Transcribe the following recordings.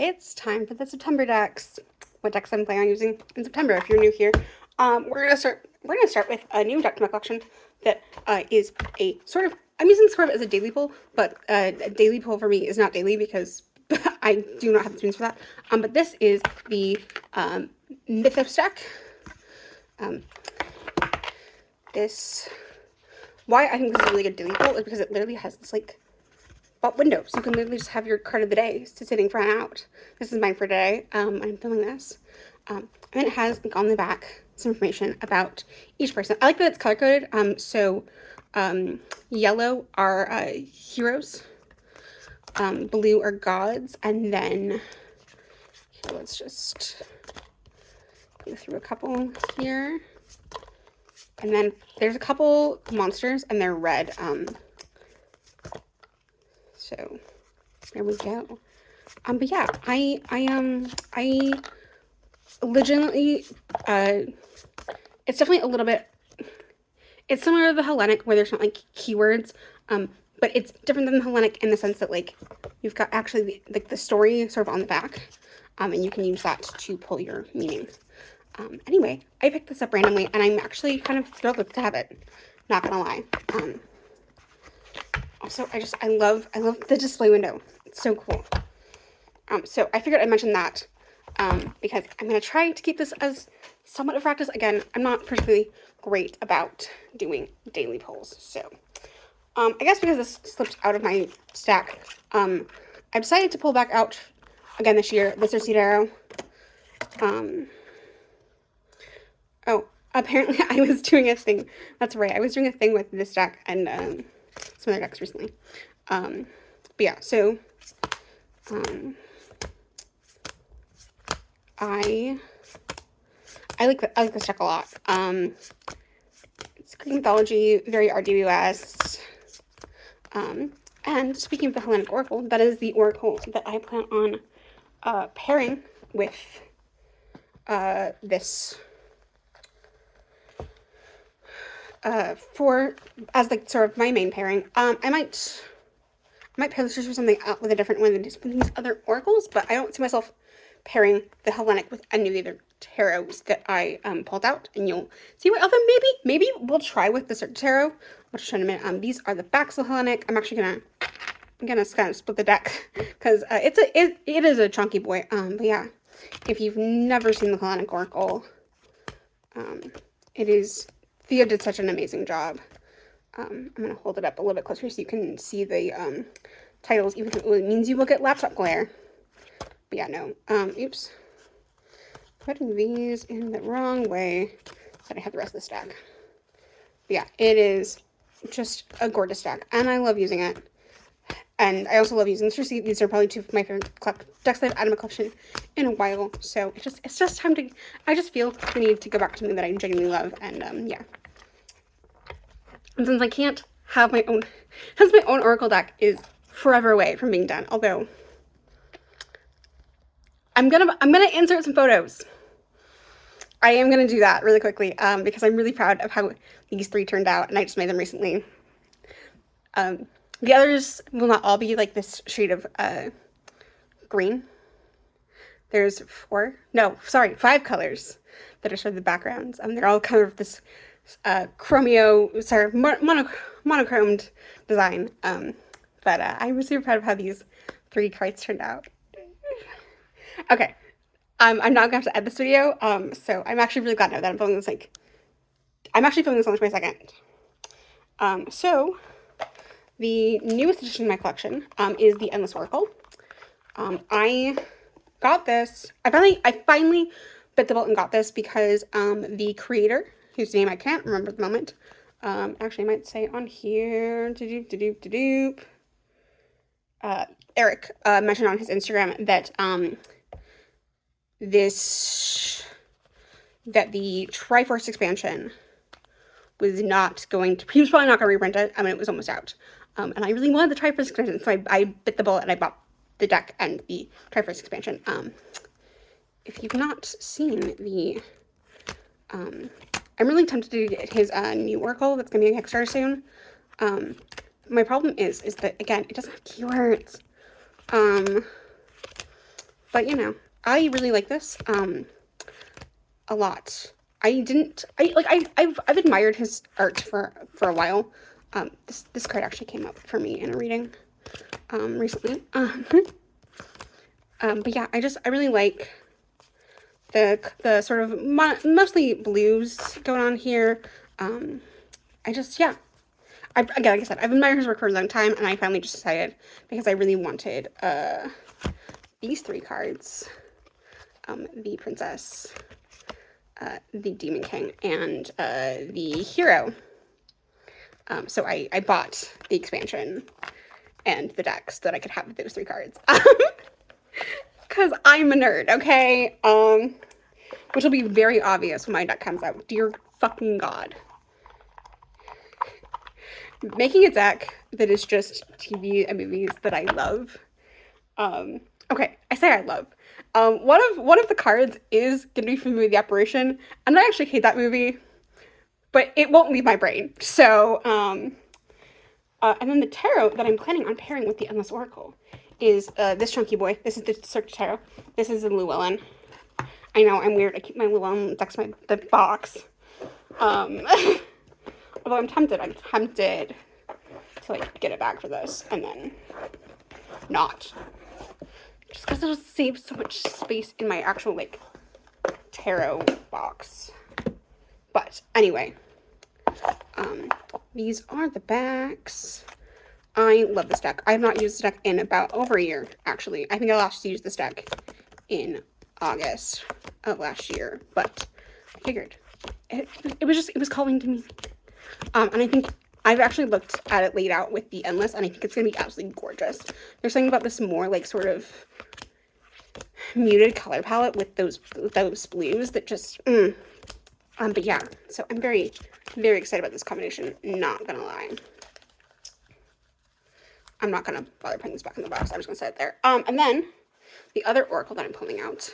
it's time for the September decks. What decks I'm planning on using in September? If you're new here, we're gonna start. We're gonna start with a new deck to my collection that is a sort of. I'm using sort of as a daily pull, but a daily pull for me is not daily because I do not have the spoons for that. But this is the Mythos deck. This why I think this is a really good daily pull is because it literally has this like window, so you can literally just have your card of the day sitting front and out. This is mine for today. I'm filming this, and it has like on the back some information about each person. I like that it's color coded. So yellow are heroes, blue are gods, and then here, let's just go through a couple here. And then there's a couple monsters, and they're red. So there we go. But yeah, I legitimately, it's definitely a little bit, it's similar to the Hellenic where there's not like keywords, but it's different than the Hellenic in the sense that like you've got actually the story sort of on the back, and you can use that to pull your meaning. Anyway, I picked this up randomly, and I'm actually kind of thrilled to have it. Not gonna lie. Also, I love the display window. It's so cool. So I figured I'd mention that because I'm gonna try to keep this as somewhat of practice. Again, I'm not particularly great about doing daily polls, so I guess because this slipped out of my stack, I decided to pull back out again this year. This is Arrow. Oh, apparently I was doing a thing. That's right. I was doing a thing with this deck and some other decks recently. But yeah, so I like this deck a lot. It's Greek mythology, very RWS. And speaking of the Hellenic Oracle, that is the Oracle that I plan on pairing with this for as like sort of my main pairing. I might pair this with something out with a different one than just with these other oracles, but I don't see myself pairing the Hellenic with any of the other tarots that I pulled out, and you'll see what other maybe we'll try with the certain tarot. I'll just show in a minute. These are the backs of the Hellenic. I'm actually gonna kind of split the deck because it is a chunky boy. But yeah, if you've never seen the Hellenic Oracle, it is. Theo did such an amazing job. I'm going to hold it up a little bit closer so you can see the titles, even if it means you will get laptop glare. But yeah, no. Oops. Putting these in the wrong way, but I have the rest of the stack. But yeah, it is just a gorgeous stack, and I love using it. And I also love using this receipt. These are probably two of my favorite decks that I've added to my collection in a while. So it's just time to, I just feel the need to go back to something that I genuinely love, and yeah. And since I can't have my own, since my own Oracle deck is forever away from being done, although I'm gonna insert some photos. I am gonna do that really quickly because I'm really proud of how these three turned out, and I just made them recently. The others will not all be like this shade of green. There's 5 colors that are sort of the backgrounds. They're all kind of this monochromed design. But I was super proud of how these 3 cards turned out. Okay, I'm not gonna have to edit this video. So I'm actually really glad now that I'm filming this. I'm actually filming this on my second. So the newest addition to my collection is the Endless Oracle. I got this. I finally bit the bullet and got this because the creator, whose name I can't remember at the moment, actually I might say on here, Eric mentioned on his Instagram that the Triforce expansion was not going to, he was probably not going to reprint it. I mean, it was almost out. And I really wanted the Triforce expansion, so I bit the bullet and I bought the deck and the Triforce expansion. If you've not seen the, I'm really tempted to get his new Oracle that's going to be on Kickstarter soon. My problem is that, again, it doesn't have keywords. But, you know, I really like this, a lot. I've admired his art for a while. This card actually came up for me in a reading, recently. But yeah, I really like the sort of mostly blues going on here. Yeah. Again, like I said, I've admired his work for a long time, and I finally just decided, because I really wanted these 3 cards, the Princess, the Demon King, and the Hero. So I bought the expansion and the deck so that I could have those 3 cards. Because I'm a nerd, okay? Which will be very obvious when my deck comes out. Dear fucking God. Making a deck that is just TV and movies that I love. Okay, I say I love. One of the cards is gonna be from the movie The Apparition, and I actually hate that movie, but it won't leave my brain. So, and then the tarot that I'm planning on pairing with the Endless Oracle is this chunky boy. This is the Cirque Tarot. This is the Llewellyn. I know, I'm weird. I keep my Llewellyn next to the box. Although I'm tempted to like get it back for this and then not. Just because it'll save so much space in my actual like tarot box. But anyway, these are the backs. I love this deck. I have not used this deck in about over a year, actually. I think I last used this deck in August of last year, but I figured it was calling to me. And I think I've actually looked at it laid out with the Endless, and I think it's going to be absolutely gorgeous. There's something about this more like sort of muted color palette with those blues that just, but yeah, so I'm very, very excited about this combination, not gonna lie. I'm not gonna bother putting this back in the box. I'm just gonna set it there. And then the other Oracle that I'm pulling out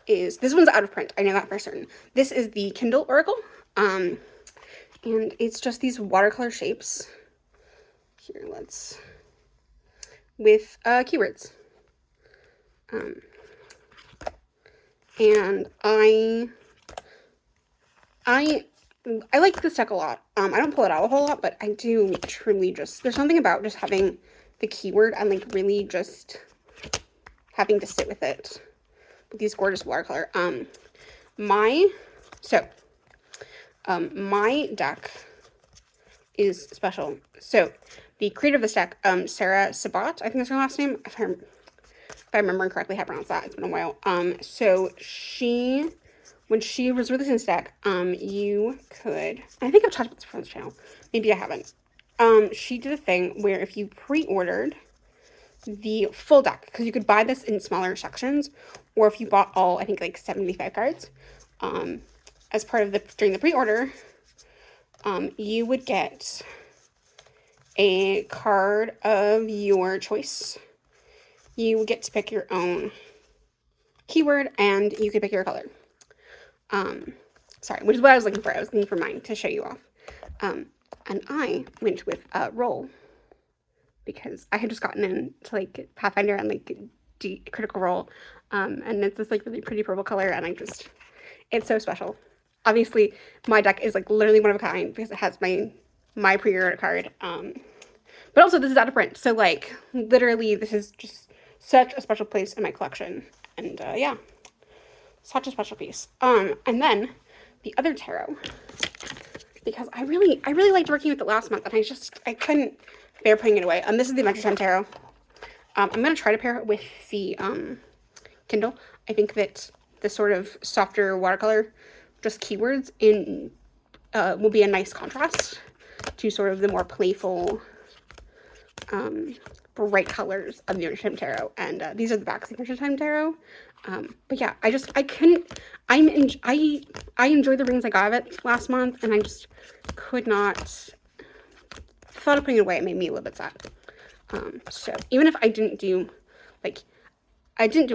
is, this one's out of print. I know that for certain. This is the Kindle Oracle. And it's just these watercolor shapes. Here, with keywords. And I like this deck a lot. I don't pull it out a whole lot, but I do truly just, there's something about just having the keyword and like really just having to sit with it with these gorgeous watercolor. My deck is special. So the creator of this deck, Sarah Sabat, I think that's her last name. If I remember correctly how to pronounce that, it's been a while. So when she was releasing this deck, you could, I think I've talked about this from this channel, maybe I haven't. She did a thing where if you pre-ordered the full deck, because you could buy this in smaller sections, or if you bought all, I think like 75 cards, as part of during the pre-order, you would get a card of your choice. You would get to pick your own keyword, and you could pick your color. Sorry, which is what I was looking for. I was looking for mine to show you off. And I went with Roll, because I had just gotten into like Pathfinder and like Critical Role, and it's this like really pretty purple color, and it's so special. Obviously, my deck is like literally one of a kind because it has my pre-order card. But also this is out of print, so like literally this is just such a special place in my collection, and yeah, such a special piece. And then the other tarot, because I really liked working with it last month, and I couldn't bear putting it away. This is the Adventure Time Tarot. I'm gonna try to pair it with the Kindle. I think that the sort of softer watercolor, just keywords in will be a nice contrast to sort of the more playful, bright colors of the Adventure Time Tarot. And these are the backs of the Adventure Time Tarot. But yeah, I enjoyed the rings I got of it last month, and I just could not, thought of putting it away. It made me a little bit sad. So even if I didn't do a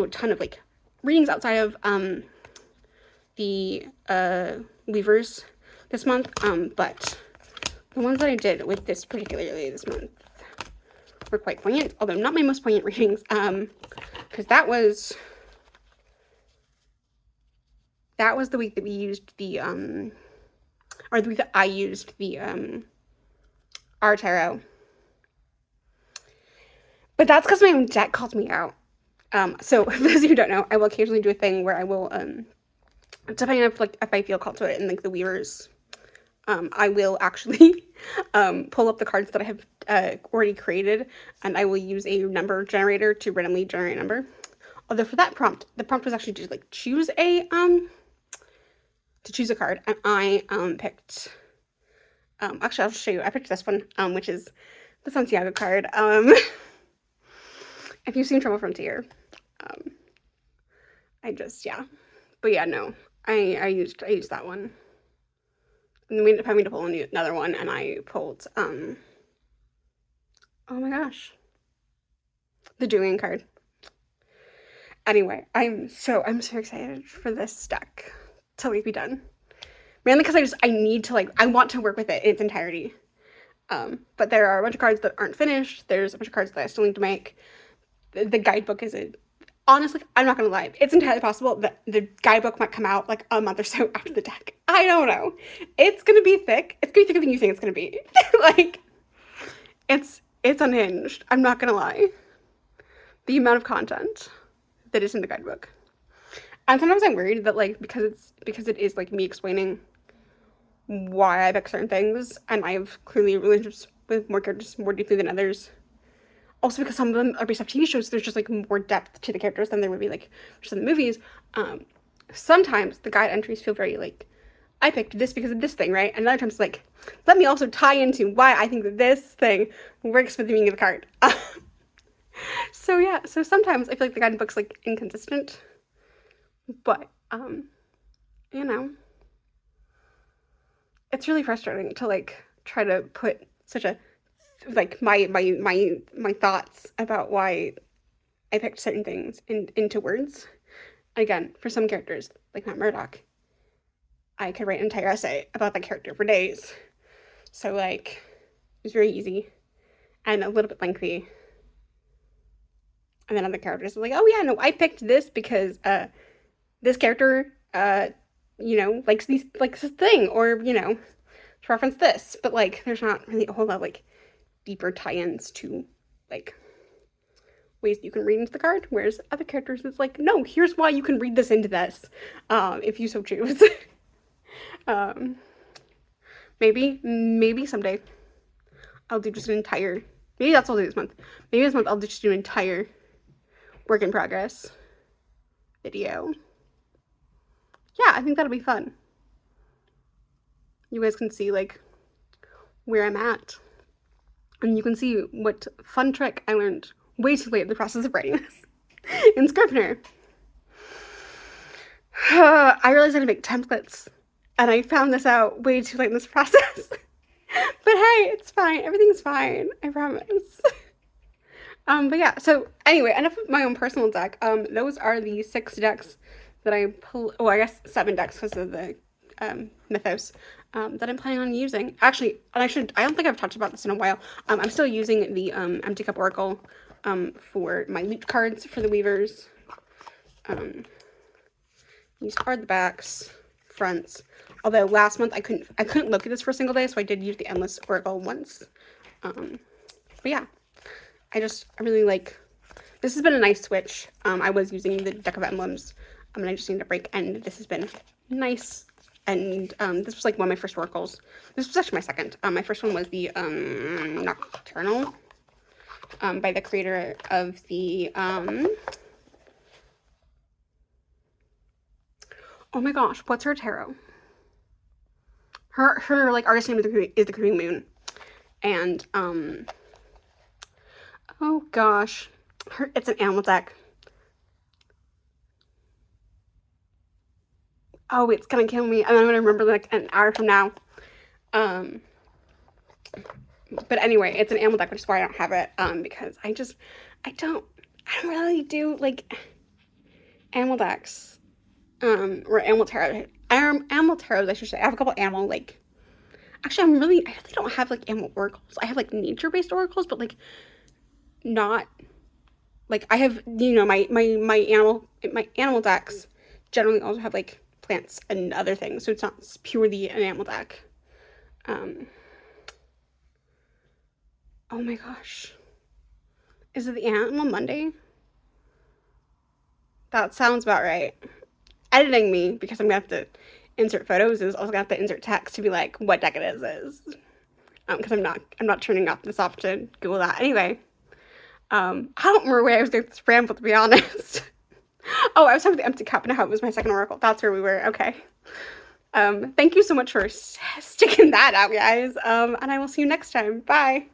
ton of like readings outside of the Weavers this month, but the ones that I did with this particularly this month were quite poignant, although not my most poignant readings, because that was that was the week that we used the, or the week that I used the, our tarot. But that's because my own deck called me out. So for those of you who don't know, I will occasionally do a thing where I will, depending on if I feel called to it in like the Weavers, I will actually pull up the cards that I have already created, and I will use a number generator to randomly generate a number. Although for that prompt, the prompt was actually to like choose a card, and I picked. Actually, I'll show you. I picked this one, which is the Santiago card. If you've seen Travel Frontier, but yeah, no, I used that one. And then we ended up having to pull another one, and I pulled, oh my gosh, the Dueling card. Anyway, I'm so excited for this deck to like be done. Mainly because I need to I want to work with it in its entirety. But there are a bunch of cards that aren't finished. There's a bunch of cards that I still need to make. The guidebook honestly, I'm not gonna lie, it's entirely possible that the guidebook might come out like a month or so after the deck. I don't know. It's gonna be thick. It's gonna be thicker than you think it's gonna be. Like, it's unhinged. I'm not gonna lie. The amount of content that is in the guidebook. And sometimes I'm worried that like because it is like me explaining why I pick certain things, and I have clearly relationships with more characters more deeply than others. Also because some of them are based off TV shows, so there's just like more depth to the characters than there would be like just in the movies. Sometimes the guide entries feel very like, I picked this because of this thing, right? And other times like, let me also tie into why I think that this thing works with the meaning of the card. So yeah, so sometimes I feel like the guidebook's like inconsistent, but you know, it's really frustrating to like try to put such a like my thoughts about why I picked certain things into words. Again, for some characters, like Matt Murdock, I could write an entire essay about that character for days. So like, it was very easy and a little bit lengthy. And then other characters are like, oh yeah, no, I picked this because this character you know, likes this thing, or you know, to reference this. But like, there's not really a whole lot of like deeper tie-ins to like ways you can read into the card, whereas other characters it's like, no, here's why you can read this into this if you so choose. Maybe someday I'll do just an entire, maybe that's all I'll do this month. Maybe this month I'll just do an entire work in progress video. Yeah, I think that'll be fun. You guys can see like where I'm at. And you can see what fun trick I learned way too late in the process of writing this in Scrivener. I realized I had to make templates, and I found this out way too late in this process. But hey, it's fine. Everything's fine. I promise. But yeah, so anyway, enough of my own personal deck. Those are the 6 decks that I pull. Oh, I guess 7 decks because of the mythos that I'm planning on using. Actually, and I don't think I've talked about this in a while. I'm still using the Empty Cup Oracle for my loot cards for the Weavers. These are the backs, fronts. Although last month I couldn't look at this for a single day, so I did use the Endless Oracle once. But yeah, I really like, this has been a nice switch. I was using the Deck of Emblems, and I just need a break, and this has been nice. And this was like one of my first oracles. This was actually my second. My first one was the Nocturnal by the creator of the oh my gosh, what's her tarot? Her like artist name is the Creeping Moon, and oh gosh, it's an animal deck. Oh, it's gonna kill me, and I'm gonna remember like an hour from now. But anyway, it's an animal deck, which is why I don't have it. Because I don't really do like animal decks. Or animal tarot. Animal tarots, I should say. I have a couple animal like. Actually, I really don't have like animal oracles. I have like nature-based oracles, but like not like I have, you know, my animal decks generally also have like plants and other things, so it's not purely an enamel deck. Oh my gosh. Is it the Animal Monday? That sounds about right. Editing me, because I'm gonna have to insert photos, is also gonna have to insert text to be like what deck it is. Because I'm not turning off this off to Google that. Anyway, I don't remember where I was doing this ramble, to be honest. Oh, I was talking about the Empty Cup and how it was my second oracle. That's where we were. Okay. Thank you so much for sticking that out, guys. And I will see you next time. Bye.